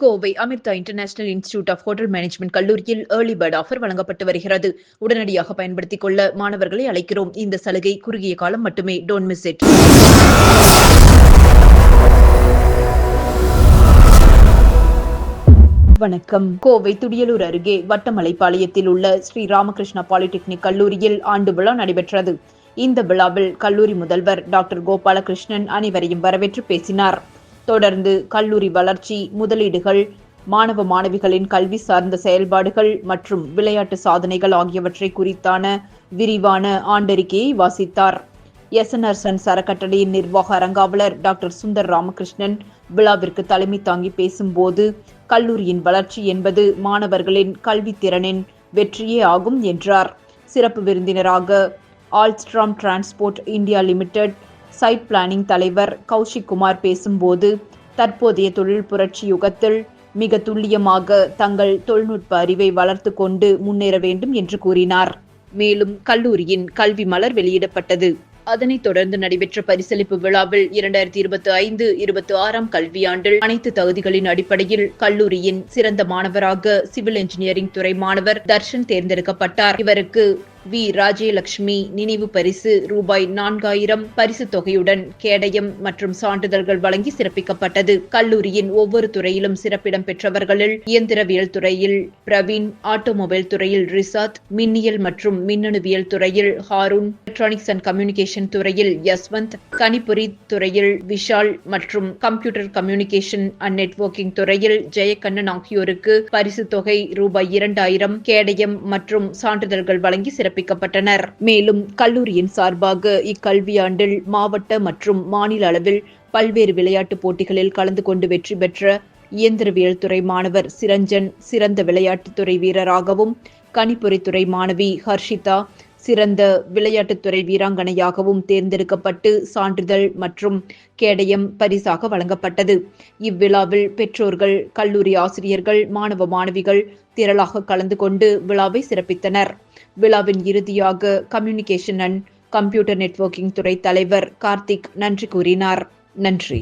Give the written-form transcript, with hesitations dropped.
Kovai Amrita international institute of hotel management கல்லூரியில் early bird offer வழங்கப்பட்டு வருகிறது. உடனடியாக பயன்படுத்திக் கொள்ள மாணவர்களை அழைக்கிறோம். இந்த சலுகை குறுகிய காலம் மட்டுமே. Don't miss it. வணக்கம். கோவை துடியலூர் அருகே வட்டமலைப்பாளையத்தில் உள்ள ஸ்ரீ ராமகிருஷ்ணா பாலிடெக்னிக் கல்லூரியில் ஆண்டு விழா நடைபெற்றது. இந்த விழாவில் கல்லூரி முதல்வர் டாக்டர் கோபாலகிருஷ்ணன் அனைவரையும் வரவேற்று பேசினார். தொடர்ந்து கல்லூரி வளர்ச்சி, முதலீடுகள், மாணவ மாணவிகளின் கல்வி சார்ந்த செயல்பாடுகள் மற்றும் விளையாட்டு சாதனைகள் ஆகியவற்றை குறித்தான விரிவான ஆண்டறிக்கையை வாசித்தார். SNR சன்ஸ் அறக்கட்டளையின் நிர்வாக அரங்காவலர் டாக்டர் சுந்தர் ராமகிருஷ்ணன் விழாவிற்கு தலைமை தாங்கி பேசும்போது, கல்லூரியின் வளர்ச்சி என்பது மாணவர்களின் கல்வித்திறனின் வெற்றியே ஆகும் என்றார். சிறப்பு விருந்தினராக Alstom transport India limited site planning தலைவர் கௌஷிக் குமார் பேசும்போது, தற்போதைய தொழில் புரட்சி யுகத்தில் மிக துல்லியமாக தங்கள் தொழில்நுட்ப அறிவை வளர்த்து கொண்டு முன்னேற வேண்டும் என்று கூறினார். மேலும் கல்லூரியின் கல்வி மலர் வெளியிடப்பட்டது. அதனைத் தொடர்ந்து நடைபெற்ற பரிசளிப்பு விழாவில் 2025-26 கல்வியாண்டில் அனைத்து தகுதிகளின் அடிப்படையில் கல்லூரியின் சிறந்த மாணவராக சிவில் இன்ஜினியரிங் துறை மாணவர் தர்ஷன் தேர்ந்தெடுக்கப்பட்டார். இவருக்கு வி. ராஜ்யலட்சுமி நினைவு பரிசு ரூபாய் 4000 பரிசு தொகையுடன் கேடயம் மற்றும் சான்றிதழ்கள் வழங்கி சிறப்பிக்கப்பட்டது. கல்லூரியின் ஒவ்வொரு துறையிலும் சிறப்பிடம் பெற்றவர்களில் இயந்திரவியல் துறையில் பிரவீன், ஆட்டோமொபைல் துறையில் ரிசாத், மின்னியல் மற்றும் மின்னணுவியல் துறையில் ஹாரூன், எலக்ட்ரானிக்ஸ் அண்ட் கம்யூனிகேஷன் துறையில் யஸ்வந்த், கணிப்பொறி துறையில் விஷால் மற்றும் கம்ப்யூட்டர் கம்யூனிகேஷன் அண்ட் நெட்வொர்க்கிங் துறையில் ஜெயக்கண்ணன் ஆகியோருக்கு பரிசு தொகை ரூபாய் 2000, கேடயம் மற்றும் சான்றிதழ்கள் வழங்கி சிறப்பிக்கப்பட்டனர். மேலும் கல்லூரியின் சார்பாக இக்கல்வியாண்டில் மாவட்ட மற்றும் மாநில அளவில் பல்வேறு விளையாட்டுப் போட்டிகளில் கலந்து கொண்டு வெற்றி பெற்ற இயந்திரவியல் துறை மாணவர் சிரஞ்சன் சிறந்த விளையாட்டுத்துறை வீரராகவும், கணிப்பொறித்துறை மாணவி ஹர்ஷிதா சிறந்த விளையாட்டுத்துறை வீராங்கனையாகவும் தேர்ந்தெடுக்கப்பட்டு சான்றிதழ் மற்றும் கேடயம் பரிசாக வழங்கப்பட்டது. இவ்விழாவில் பெற்றோர்கள், கல்லூரி ஆசிரியர்கள், மாணவ மாணவிகள் திரளாக கலந்து கொண்டு விழாவை சிறப்பித்தனர். விழாவின் இறுதியாக கம்யூனிகேஷன் அண்ட் கம்ப்யூட்டர் நெட்வொர்க்கிங் துறை தலைவர் கார்த்திக் நன்றி கூறினார். நன்றி.